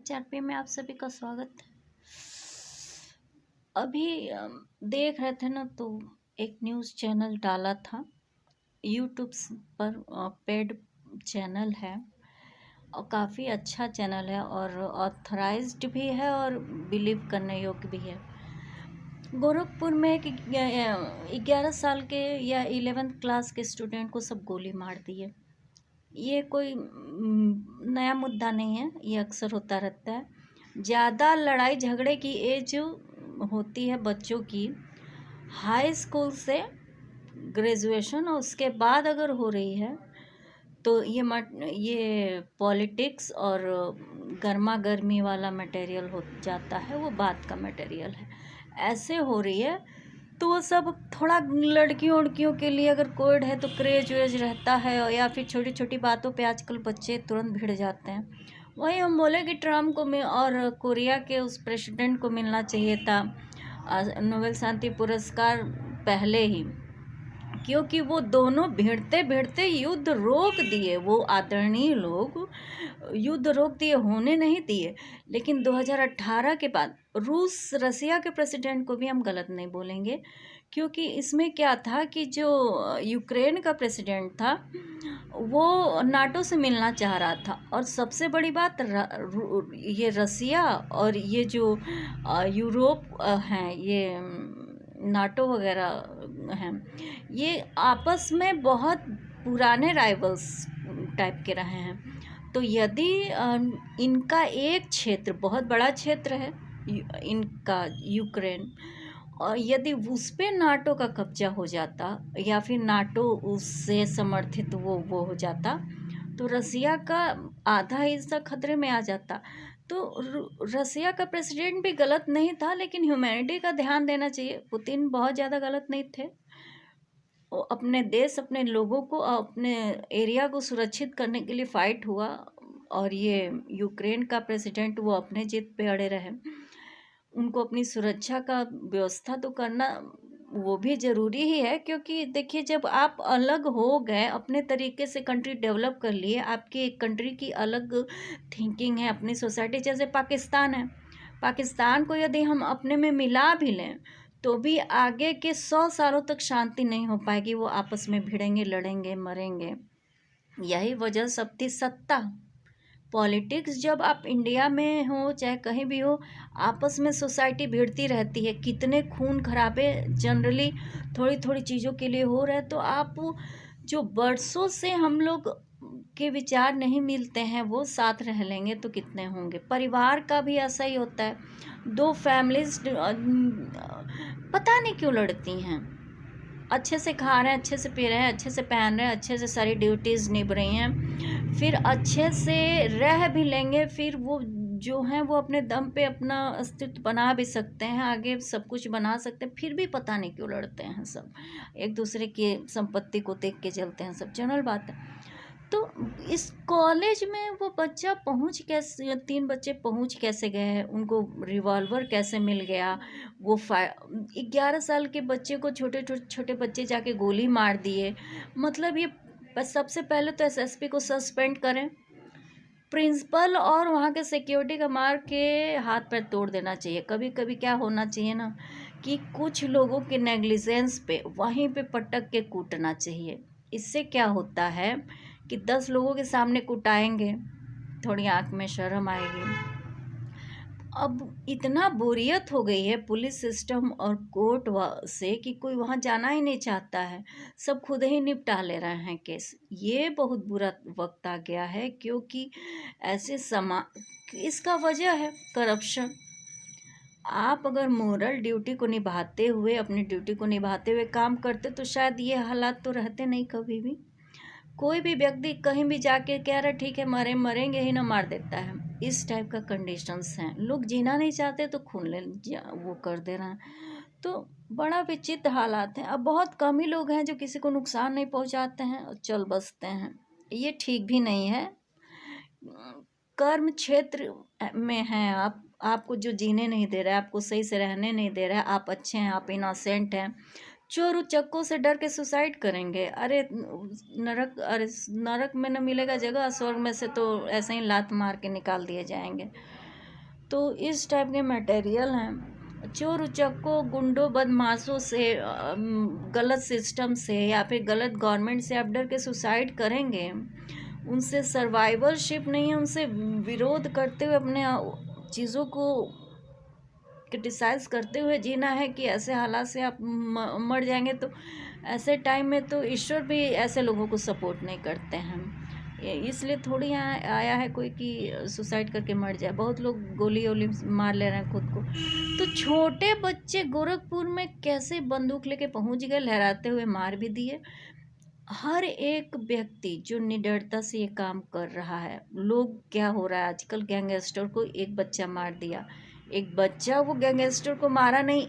HRP में आप सभी का स्वागत है। अभी देख रहे थे ना, तो एक न्यूज़ चैनल डाला था यूट्यूब पर। पेड चैनल है और काफ़ी अच्छा चैनल है और ऑथराइज्ड भी है और बिलीव करने योग्य भी है। गोरखपुर में एक 11 साल के या 11th क्लास के स्टूडेंट को सब गोली मार दी है। ये कोई नया मुद्दा नहीं है, ये अक्सर होता रहता है। ज़्यादा लड़ाई झगड़े की एज होती है बच्चों की हाई स्कूल से ग्रेजुएशन, और उसके बाद अगर हो रही है तो ये पॉलिटिक्स और गर्मा गर्मी वाला मटेरियल हो जाता है, वो बात का मटेरियल है। ऐसे हो रही है तो वो सब थोड़ा लड़कियों उड़कियों के लिए अगर कोड है तो क्रेज वेज रहता है, या फिर छोटी छोटी बातों पे आजकल बच्चे तुरंत भिड़ जाते हैं। वही हम बोले कि ट्रम्प को और कोरिया के उस प्रेसिडेंट को मिलना चाहिए था नोबेल शांति पुरस्कार पहले ही, क्योंकि वो दोनों भिड़ते भिड़ते युद्ध रोक दिए। वो आदरणीय लोग युद्ध रोक दिए, होने नहीं दिए। लेकिन 2018 के बाद रूस रसिया के प्रेसिडेंट को भी हम गलत नहीं बोलेंगे, क्योंकि इसमें क्या था कि जो यूक्रेन का प्रेसिडेंट था वो नाटो से मिलना चाह रहा था। और सबसे बड़ी बात ये रसिया और ये जो यूरोप हैं, ये नाटो वगैरह हैं, ये आपस में बहुत पुराने राइवल्स टाइप के रहे हैं। तो यदि इनका एक क्षेत्र, बहुत बड़ा क्षेत्र है इनका यूक्रेन, और यदि उस पे नाटो का कब्जा हो जाता या फिर नाटो उससे समर्थित वो हो जाता, तो रसिया का आधा हिस्सा खतरे में आ जाता। तो रसिया का प्रेसिडेंट भी गलत नहीं था, लेकिन ह्यूमैनिटी का ध्यान देना चाहिए। पुतिन बहुत ज़्यादा गलत नहीं थे। वो अपने देश, अपने लोगों को, अपने एरिया को सुरक्षित करने के लिए फाइट हुआ, और ये यूक्रेन का प्रेसिडेंट वो अपने जिद पे अड़े रहे। उनको अपनी सुरक्षा का व्यवस्था तो करना वो भी ज़रूरी ही है, क्योंकि देखिए जब आप अलग हो गए, अपने तरीके से कंट्री डेवलप कर लिए, आपकी एक कंट्री की अलग थिंकिंग है, अपनी सोसाइटी, जैसे पाकिस्तान है। पाकिस्तान को यदि हम अपने में मिला भी लें तो भी आगे के 100 सालों तक शांति नहीं हो पाएगी। वो आपस में भिड़ेंगे, लड़ेंगे, मरेंगे। यही वजह सब थी, सत्ता, पॉलिटिक्स। जब आप इंडिया में हो चाहे कहीं भी हो, आपस में सोसाइटी भिड़ती रहती है। कितने खून खराबे जनरली थोड़ी थोड़ी चीज़ों के लिए हो रहे हैं। तो आप जो बरसों से हम लोग के विचार नहीं मिलते हैं, वो साथ रह लेंगे तो कितने होंगे। परिवार का भी ऐसा ही होता है। दो फैमिलीज पता नहीं क्यों लड़ती हैं। अच्छे से खा रहे हैं, अच्छे से पी रहे हैं, अच्छे से पहन रहे हैं, अच्छे से सारी ड्यूटीज़ निभ रही हैं, फिर अच्छे से रह भी लेंगे, फिर वो जो हैं वो अपने दम पे अपना अस्तित्व बना भी सकते हैं, आगे सब कुछ बना सकते हैं, फिर भी पता नहीं क्यों लड़ते हैं सब। एक दूसरे की संपत्ति को देख के चलते हैं सब, जनरल बात है। तो इस कॉलेज में वो बच्चा पहुंच कैसे, 3 बच्चे पहुंच कैसे गए, उनको रिवॉल्वर कैसे मिल गया? वो 11 साल के बच्चे को छोटे छोटे बच्चे जाके गोली मार दिए। मतलब ये बस सबसे पहले तो एसएसपी को सस्पेंड करें, प्रिंसिपल और वहाँ के सिक्योरिटी का मार के हाथ पैर तोड़ देना चाहिए। कभी कभी क्या होना चाहिए ना, कि कुछ लोगों के नेग्लिजेंस पे वहीं पे पटक के कूटना चाहिए। इससे क्या होता है कि 10 लोगों के सामने कुटाएंगे, थोड़ी आंख में शर्म आएगी। अब इतना बोरियत हो गई है पुलिस सिस्टम और कोर्ट से कि कोई वहाँ जाना ही नहीं चाहता है। सब खुद ही निपटा ले रहे हैं केस। ये बहुत बुरा वक्त आ गया है, क्योंकि ऐसे इसका वजह है करप्शन। आप अगर मोरल ड्यूटी को निभाते हुए, अपनी ड्यूटी को निभाते हुए काम करते तो शायद ये हालात तो रहते नहीं कभी भी। कोई भी व्यक्ति कहीं भी जाके कह रहा ठीक है मरेंगे ही ना, मार देता है। इस टाइप का कंडीशंस हैं। लोग जीना नहीं चाहते तो खून वो कर दे रहे हैं। तो बड़ा विचित्र हालात हैं। अब बहुत कम ही लोग हैं जो किसी को नुकसान नहीं पहुंचाते हैं और चल बसते हैं। ये ठीक भी नहीं है। कर्म क्षेत्र में हैं आपको जो जीने नहीं दे रहा है, आपको सही से रहने नहीं दे रहा है, आप अच्छे हैं, आप इनोसेंट हैं, चोर उचक्कों से डर के सुसाइड करेंगे। अरे नरक में न मिलेगा जगह, स्वर्ग में से तो ऐसे ही लात मार के निकाल दिए जाएंगे। तो इस टाइप के मटेरियल हैं। चोर उचक्कों, गुंडों, बदमाशों से, गलत सिस्टम से या फिर गलत गवर्नमेंट से आप डर के सुसाइड करेंगे। उनसे सर्वाइवलशिप नहीं है, उनसे विरोध करते हुए अपने चीज़ों को क्रिटिसाइज़ करते हुए जीना है कि ऐसे हालात से आप मर जाएंगे। तो ऐसे टाइम में तो ईश्वर भी ऐसे लोगों को सपोर्ट नहीं करते हैं। इसलिए थोड़ी यहाँ आया है कोई कि सुसाइड करके मर जाए। बहुत लोग गोली वोली मार ले रहे हैं खुद को। तो छोटे बच्चे गोरखपुर में कैसे बंदूक लेके पहुंच गए, लहराते हुए मार भी दिए। हर एक व्यक्ति जो निडरता से ये काम कर रहा है। लोग क्या हो रहा है आजकल, गैंगस्टर को एक बच्चा मार दिया। एक बच्चा, वो गैंगस्टर को मारा नहीं,